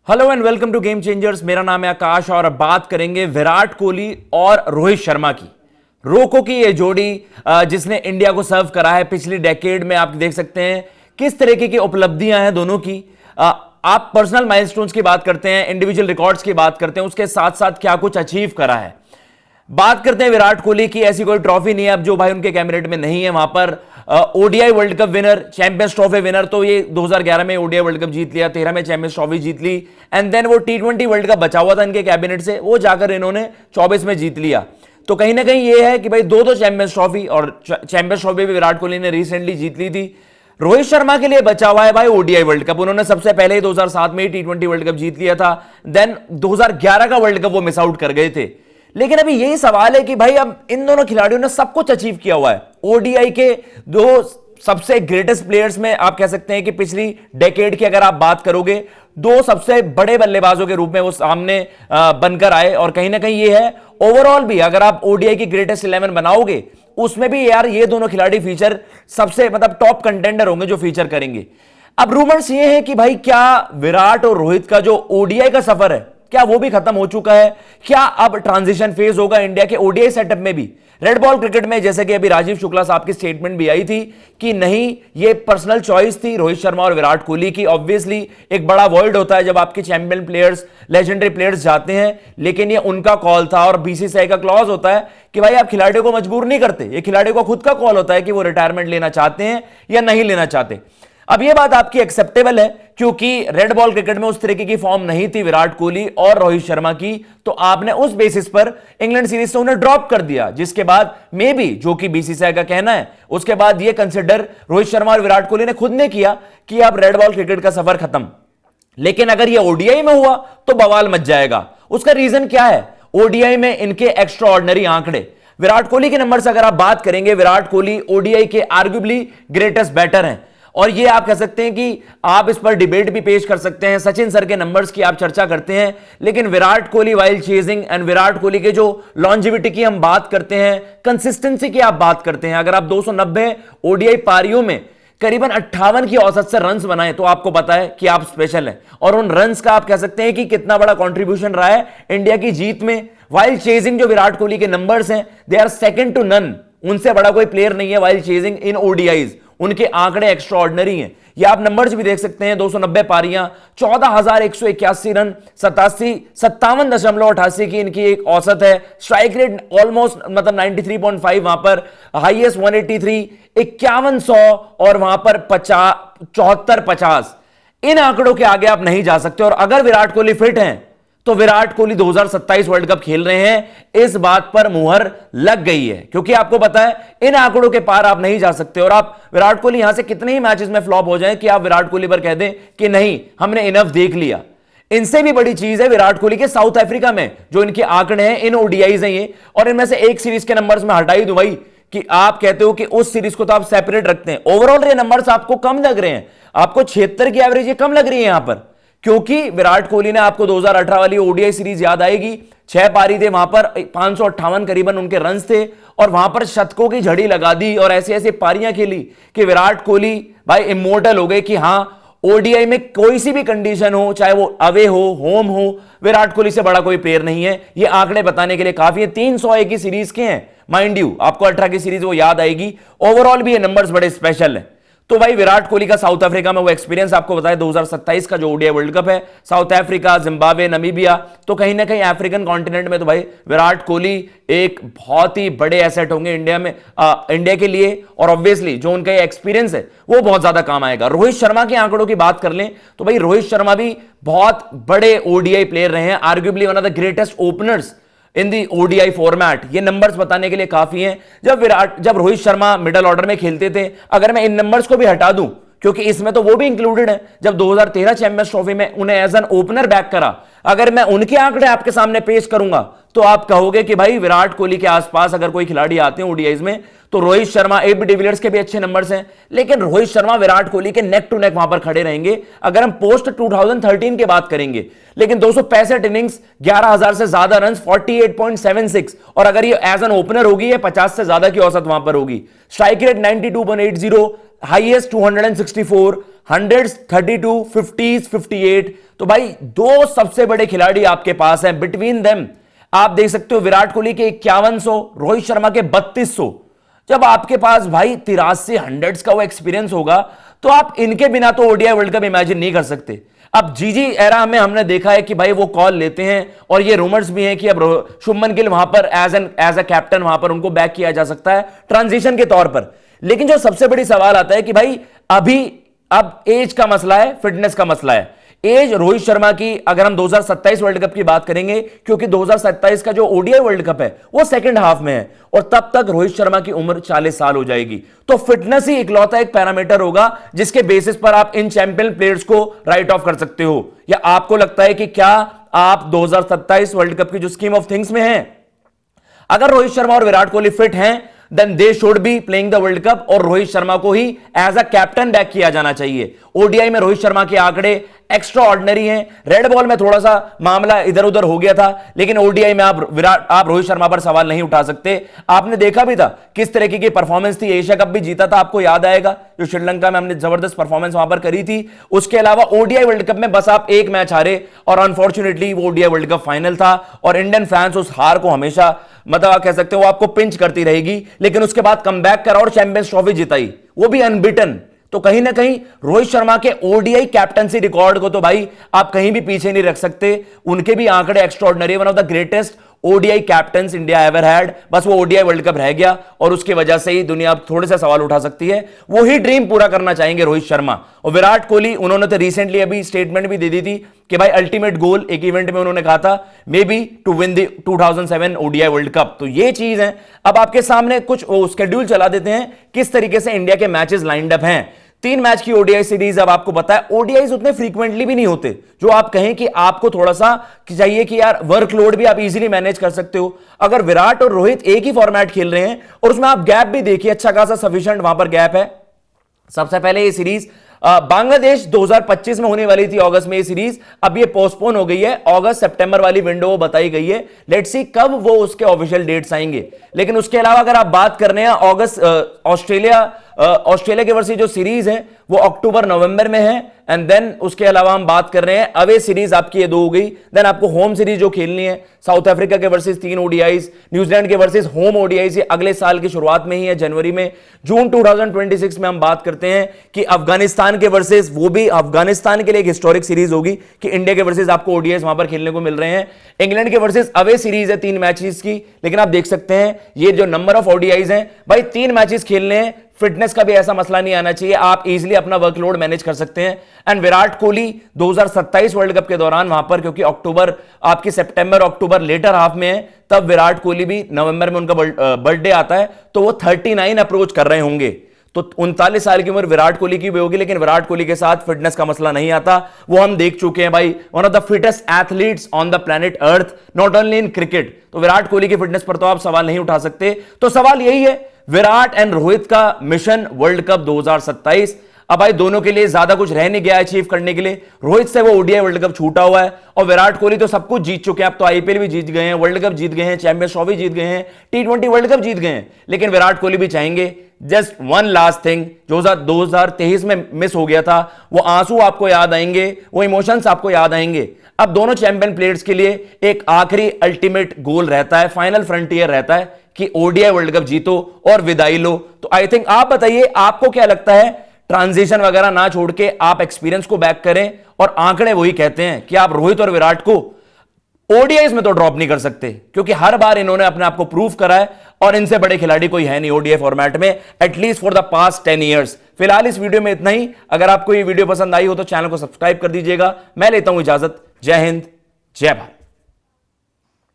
Hello and welcome to game changers. मेरा नाम है आकाश और अब बात करेंगे विराट कोहली और रोहित शर्मा की। रोको की ये जोड़ी जिसने इंडिया को सर्व करा है पिछली डेकेड में, आप देख सकते हैं किस तरीके की उपलब्धियां हैं दोनों की। आप पर्सनल माइलस्टोन्स की बात करते हैं, इंडिविजुअल रिकॉर्ड्स की बात करते हैं, उसके साथ साथ क्या कुछ अचीव करा है। बात करते हैं विराट कोहली की। ऐसी कोई ट्रॉफी नहीं है अब जो भाई उनके कैबिनेट में नहीं है। वहां पर ODI world cup winner, champions trophy winner, तो ये 2011 में ओडीआई वर्ल्ड कप जीत लिया, 13 में चैंपियंस ट्रॉफी जीत ली, एंड देन वो टी20 वर्ल्ड कप बचा हुआ था इनके कैबिनेट से, वो जाकर इन्होंने 24 में जीत लिया। तो कहीं ना कहीं ये है कि भाई दो चैंपियंस ट्रॉफी, और चैंपियंस ट्रॉफी भी विराट कोहली ने रिसेंटली जीत ली थी। रोहित शर्मा के लिए बचा हुआ है भाई ओडीआई वर्ल्ड कप। उन्होंने सबसे पहले ही 2007 में ही टी20 वर्ल्ड कप जीत लिया था, देन 2011 का वर्ल्ड कप वो मिस आउट कर गए थे। लेकिन अभी यही सवाल है कि भाई अब इन दोनों खिलाड़ियों ने सब कुछ अचीव किया हुआ है। ओडीआई के दो सबसे ग्रेटेस्ट प्लेयर्स में आप कह सकते हैं कि पिछली डेकेड की अगर आप बात करोगे, दो सबसे बड़े बल्लेबाजों के रूप में वो सामने बनकर आए। और कहीं ना कहीं ये है ओवरऑल भी अगर आप ओडीआई की ग्रेटेस्ट 11 बनाओगे उसमें भी यार ये दोनों खिलाड़ी फीचर सबसे मतलब टॉप कंटेंडर होंगे जो फीचर करेंगे। अब रूमर्स ये हैं कि भाई क्या विराट और रोहित का जो ओडीआई का सफर है क्या वो भी खत्म हो चुका है? क्या अब ट्रांजिशन फेज होगा इंडिया के ओडीआई सेटअप में भी? रेड बॉल क्रिकेट में जैसे कि अभी राजीव शुक्ला साहब की स्टेटमेंट भी आई थी कि नहीं, ये पर्सनल चॉइस थी रोहित शर्मा और विराट कोहली की। ऑब्वियसली एक बड़ा वॉइड होता है जब आपके चैंपियन प्लेयर्स, लेजेंडरी प्लेयर्स जाते हैं, लेकिन ये उनका कॉल था। और बीसीसीआई का क्लॉज होता है कि भाई आप खिलाड़ियों को मजबूर नहीं करते, ये खिलाड़ियों का खुद का कॉल होता है कि वो रिटायरमेंट लेना चाहते हैं या नहीं लेना चाहते। अब ये बात आपकी एक्सेप्टेबल है क्योंकि रेड बॉल क्रिकेट में उस तरीके की फॉर्म नहीं थी विराट कोहली और रोहित शर्मा की, तो आपने उस बेसिस पर इंग्लैंड सीरीज से उन्हें ड्रॉप कर दिया, जिसके बाद मे बी, जो कि बीसीसीआई का कहना है, उसके बाद ये कंसिडर रोहित शर्मा और विराट कोहली ने खुद ने किया कि अब रेड बॉल क्रिकेट का सफर खत्म। लेकिन अगर ये ओडीआई में हुआ तो बवाल मच जाएगा। उसका रीजन क्या है? ओडीआई में इनके एक्स्ट्रा ऑर्डिनरी आंकड़े। विराट कोहली के नंबर से अगर आप बात करेंगे, विराट कोहली ओडीआई के आर्ग्यूबली ग्रेटेस्ट बैटर हैं। और ये आप कह सकते हैं कि आप इस पर डिबेट भी पेश कर सकते हैं, सचिन सर के नंबर्स की आप चर्चा करते हैं, लेकिन Virat Kohli while chasing and Virat Kohli के जो लॉन्जिविटी की हम बात करते हैं, कंसिस्टेंसी की आप बात करते हैं, अगर आप 290 ओडीआई पारियों में करीबन 58 की औसत से रन्स बनाए तो आपको पता है कि आप स्पेशल हैं। और उन रन्स का आप कह सकते हैं कि कितना बड़ा कंट्रीब्यूशन रहा है इंडिया की जीत में। वाइल चेजिंग जो विराट कोहली के नंबर्स हैं, they are second to none. उनसे बड़ा कोई प्लेयर नहीं है वाइल चेजिंग इन ओडीआईज। उनके आंकड़े एक्स्ट्रा ऑर्डिनरी हैं। ये आप नंबर्स भी देख सकते हैं, 290 पारियां, 14,181 रन, 57.88 की इनकी एक औसत है। स्ट्राइक रेट ऑलमोस्ट मतलब 93.5, वहां पर हाईएस्ट 183, 5100 और वहां पर 74-50। इन आंकड़ों के आगे आप नहीं जा सकते। और अगर विराट कोहली फिट हैं तो विराट कोहली 2027 वर्ल्ड कप खेल रहे हैं, इस बात पर मुहर लग गई है, क्योंकि आपको पता है इन आंकड़ों के पार आप नहीं जा सकते। और आप विराट कोहली यहां से कितने ही मैचेस में फ्लॉप हो जाएं कि आप विराट कोहली पर कह दें कि नहीं, हमने इनफ देख लिया। इनसे भी बड़ी चीज है विराट कोहली के साउथ अफ्रीका में जो इनके आंकड़े हैं, इन ओडीआईज हैं ये। और इनमें से एक सीरीज के नंबर्स में हटा ही दूं भाई कि आप कहते हो कि उस सीरीज को तो आप सेपरेट रखते हैं, ओवरऑल ये नंबर्स आपको कम लग रहे हैं, आपको 76 की एवरेज ये कम लग रही है यहां पर। क्योंकि विराट कोहली ने, आपको 2018 वाली ओडीआई सीरीज याद आएगी, 6 पारी थे वहां पर, 558 करीबन उनके रन्स थे, और वहां पर शतकों की झड़ी लगा दी और ऐसी ऐसी पारियां खेली कि विराट कोहली भाई इमोर्टल हो गए कि हां, ओडीआई में कोई सी भी कंडीशन हो, चाहे वो अवे हो, होम हो, विराट कोहली से बड़ा कोई प्लेयर नहीं है। ये आंकड़े बताने के लिए काफी है। 301 की सीरीज के हैं माइंड यू, आपको 18 की सीरीज वो याद आएगी। ओवरऑल भी ये नंबर्स बड़े स्पेशल है। तो भाई विराट कोहली का साउथ अफ्रीका में वो एक्सपीरियंस आपको बताया, 2027 का जो ओडीआई वर्ल्ड कप है, साउथ अफ्रीका, जिम्बाब्वे, नमीबिया, तो कहीं ना कहीं अफ्रीकन कॉन्टिनेंट में तो भाई विराट कोहली एक बहुत ही बड़े एसेट होंगे इंडिया में, इंडिया के लिए। और ऑब्वियसली जो उनका एक्सपीरियंस है वो बहुत ज्यादा काम आएगा। रोहित शर्मा के आंकड़ों की बात कर लें तो भाई रोहित शर्मा भी बहुत बड़े ओडीआई प्लेयर रहे हैं, arguably one of the greatest openers in the ODI format. ये नंबर्स बताने के लिए काफी हैं। जब रोहित शर्मा मिडल ऑर्डर में खेलते थे, अगर मैं इन नंबर्स को भी हटा दूं, क्योंकि इसमें तो वो भी इंक्लूडेड है, जब 2013 चैंपियंस ट्रॉफी में उन्हें एज एन ओपनर बैक करा, अगर मैं उनके आंकड़े आपके सामने पेश करूंगा तो आप कहोगे कि भाई विराट कोहली के आसपास अगर कोई खिलाड़ी आते हैं ओडीआईज में तो रोहित शर्मा, एबी डिविलियर्स के भी अच्छे नंबर्स हैं, लेकिन रोहित शर्मा विराट कोहली के नेक टू नेक वहां पर खड़े रहेंगे अगर हम पोस्ट 2013 की बात करेंगे। लेकिन 265 इनिंग्स, 11,000 से ज्यादा रन, 48.76, और अगर ये एज एन ओपनर होगी ये 50 से ज्यादा की औसत वहां पर होगी। Strike rate 92.80, highest 264, 100s 32, 50s 58, तो भाई दो सबसे बड़े खिलाड़ी आपके पास हैं, बिटवीन देम आप देख सकते हो विराट कोहली के 5100, रोहित शर्मा के 3200। जब आपके पास भाई 83 हंड्रेड्स का वो एक्सपीरियंस होगा तो आप इनके बिना तो ओडीआई वर्ल्ड कप इमेजिन नहीं कर सकते। अब जीजी एरा में हमने देखा है कि भाई वो कॉल लेते हैं और ये रूमर्स भी हैं कि अब शुभमन गिल वहां पर एज अ कैप्टन वहां पर उनको बैक किया जा सकता है ट्रांजिशन के तौर पर। लेकिन जो सबसे बड़ी सवाल आता है कि भाई अभी अब एज का मसला है, फिटनेस का मसला है। एज रोहित शर्मा की अगर हम 2027 वर्ल्ड कप की बात करेंगे, क्योंकि 2027 का जो ओडीआई वर्ल्ड कप है वो सेकंड हाफ में है और तब तक रोहित शर्मा की उम्र 40 साल हो जाएगी। तो फिटनेस ही इकलौता एक पैरामीटर होगा जिसके बेसिस पर आप इन चैंपियन प्लेयर्स को राइट ऑफ कर सकते हो। या आपको लगता है कि क्या आप 2027 वर्ल्ड कप की जो स्कीम ऑफ थिंग्स में हैं, अगर रोहित शर्मा और विराट कोहली फिट हैं then they should be playing the world cup और रोहित शर्मा को ही एज अ कैप्टन बैक किया जाना चाहिए। ओडीआई में रोहित शर्मा के आंकड़े एक्स्ट्रा ऑर्डिनरी हैं। रेड बॉल में थोड़ा सा मामला इधर उधर हो गया था, लेकिन ओडीआई में आप रोहित शर्मा पर सवाल नहीं उठा सकते। आपने देखा भी था किस तरीके की परफॉर्मेंस थी, एशिया कप भी जीता था, आपको याद आएगा जो श्रीलंका में हमने जबरदस्त परफॉर्मेंस वहां पर करी थी। उसके अलावा ओडीआई वर्ल्ड कप में बस आप एक मैच हारे और अनफॉर्चुनेटली वो ओडीआई वर्ल्ड कप फाइनल था और इंडियन फैंस उस हार को हमेशा मतलब आप कह सकते हो वो आपको पिंच करती रहेगी। लेकिन उसके बाद कमबैक करा और चैंपियंस ट्रॉफी जिताई, वो भी अनबिटन। तो कहीं ना कहीं रोहित शर्मा के ओडीआई कैप्टनसी रिकॉर्ड को तो भाई आप कहीं भी पीछे नहीं रख सकते। उनके भी आंकड़े extraordinary, one of the greatest ODI captains India ever had. बस वो ओडीआई वर्ल्ड कप रह गया और उसकी वजह से ही दुनिया थोड़े से सवाल उठा सकती है। वो ही ड्रीम पूरा करना चाहेंगे रोहित शर्मा। और विराट कोहली, उन्होंने तो रिसेंटली अभी स्टेटमेंट भी दे दी थी कि भाई अल्टीमेट गोल एक इवेंट में उन्होंने कहा था maybe to win the 2007 ODI world cup. तो ये चीज है। अब आपके सामने कुछ शेड्यूल चला देते हैं किस तरीके से इंडिया के मैचेस लाइंड अप हैं। 3 मैच की ओडीआई सीरीज। अब आपको पता है ओडीआई उतने फ्रीक्वेंटली भी नहीं होते जो आप कहें कि आपको थोड़ा सा चाहिए कि यार वर्कलोड भी आप इजीली मैनेज कर सकते हो। अगर विराट और रोहित एक ही फॉर्मेट खेल रहे हैं और उसमें आप गैप भी देखिए, अच्छा खासा सफिशिएंट वहां पर गैप है। सबसे पहले ये सीरीज बांग्लादेश 2025 में होने वाली थी अगस्त में ये सीरीज, अब ये पोस्टपोन हो गई है। अगस्त सितंबर वाली विंडो वो बताई गई है। लेट्स सी कब वो उसके ऑफिशियल डेट्स आएंगे। लेकिन उसके अलावा अगर आप बात कर रहे हैं अगस्त ऑस्ट्रेलिया के वर्सेस जो सीरीज है वो अक्टूबर नवंबर में है। एंड देन उसके अलावा हम बात कर रहे हैं अवे सीरीज आपकी ये 2 हो गई। देन आपको होम सीरीज जो खेलनी है साउथ अफ्रीका के वर्सेस 3 ओडीआईज, न्यूजीलैंड के वर्सेस होम ओडीआईज अगले साल की शुरुआत में ही है, जनवरी में। जून 2026 में हम बात करते हैं कि अफगानिस्तान के वर्सेस, वो भी अफगानिस्तान के लिए एक हिस्टोरिक सीरीज होगी कि इंडिया के वर्सेस आपको ओडीआईज वहां पर खेलने को मिल रहे हैं। इंग्लैंड के वर्सेस अवे सीरीज है 3 मैचेस की। लेकिन आप देख सकते हैं ये जो नंबर ऑफ ओडीआईज हैं भाई 3 मैचेस खेलने हैं, फिटनेस का भी ऐसा मसला नहीं आना चाहिए, आप इजीली अपना वर्कलोड मैनेज कर सकते हैं। And Virat Kohli 2027 world cup के दौरान वहां पर, क्योंकि अक्टूबर आपकी सितंबर अक्टूबर लेटर हाफ में है, तब विराट कोहली भी नवंबर में उनका बर्थडे आता है, तो वो 39 अप्रोच कर रहे होंगे। तो 39 साल की उम्र विराट कोहली की भी होगी। लेकिन विराट कोहली के साथ फिटनेस का मसला नहीं आता, वो हम देख चुके हैं भाई, one of the fittest athletes on the planet earth, not only in cricket. तो विराट कोहली की फिटनेस पर तो आप सवाल नहीं उठा सकते। तो सवाल यही है, विराट एंड रोहित का मिशन वर्ल्ड कप 2027। अब भाई दोनों के लिए ज्यादा कुछ रह नहीं गया अचीव करने के लिए। रोहित से वो ओडीआई वर्ल्ड कप छूटा हुआ है और विराट कोहली तो सब कुछ जीत चुके हैं। अब तो आईपीएल भी जीत गए हैं, वर्ल्ड कप जीत गए हैं, चैंपियंस ट्रॉफी जीत गए हैं, T20 वर्ल्ड कप जीत गए हैं। लेकिन विराट कोहली भी चाहेंगे जस्ट वन लास्ट थिंग, जो 2023 में मिस हो गया था, वो आंसू आपको याद आएंगे, वो इमोशंस आपको याद आएंगे। अब दोनों चैंपियन प्लेयर्स के लिए एक आखिरी अल्टीमेट गोल रहता है, फाइनल फ्रंटियर रहता है कि ओडीआई वर्ल्ड कप जीतो और विदाई लो। तो आई थिंक आप बताइए आपको क्या लगता है, ट्रांजिशन वगैरह ना छोड़ के आप एक्सपीरियंस को बैक करें और आंकड़े वही कहते हैं कि आप रोहित और विराट को ओडीआईज में तो ड्रॉप नहीं कर सकते, क्योंकि हर बार इन्होंने अपने आप को प्रूव करा है और इनसे बड़े खिलाड़ी कोई है नहीं ओडीआई फॉर्मेट में, at least for the past 10 years. फिलहाल इस वीडियो में इतना ही। अगर आपको ये वीडियो पसंद आई हो तो चैनल को सब्सक्राइब कर दीजिएगा। मैं लेता हूं इजाजत। जय हिंद, जय भारत।